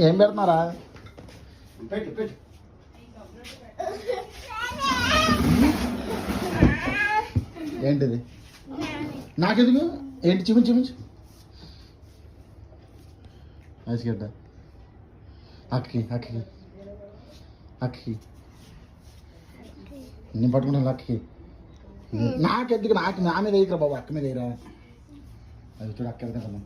ఏం పెడుతున్నారా? పెట్టు పెట్టు. ఏంటిది? నాకెందుకు? ఏంటి? చూపించు చూపించు. ఐస్గడ్డ అక్కకి అక్కకి అక్కకి నేను పట్టుకుంటాను. అక్కకి నాకెందుకు? నాకు నా మీద వేయకరా బాబు, అక్క మీద వేయరా. అది చూడు అక్క వెళ్తా కదా.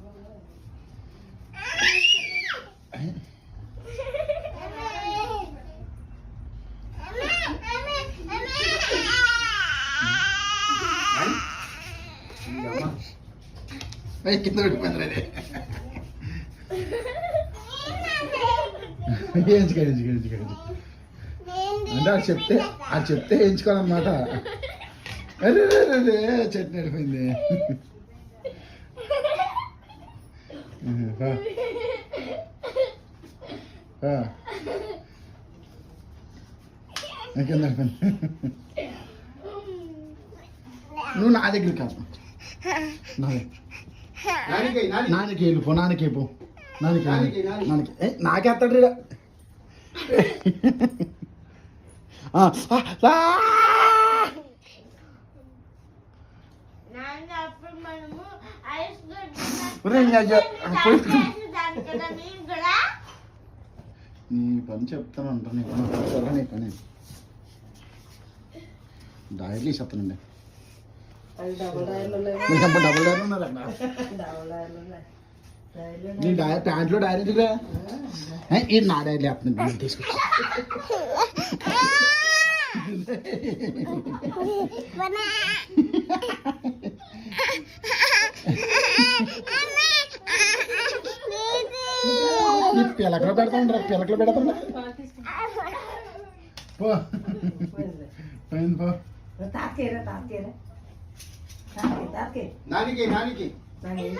కింద పెట్టిపోయింది. అంటే అది చెప్తే వేయించుకోవాలన్నమాట. అరే చట్నీ వెళ్ళిపోయింది. కింద వెళ్ళిపోయింది. నువ్వు నా దగ్గర కాదు, నాన్నకి వెళ్ళిపో. నాన్నకి పో. నాన్నకి నాకేస్తాడు. నీ పని చెప్తాను అంట. నీ పని నీ పని డైర్లీ చెప్తానండి. డబుల్ డైర్లు ఉన్నారన్న. నీ ప్యాంట్లో డైరీ ఎందుకురా? ఇది నా డైరీ లేకపోతుంది. తీసుకొచ్చి పిలకలో పెడతాండ్రా, పిలకలో పెడతాండ్రా. పో పోయింది పో. నానికి నానికి నానికి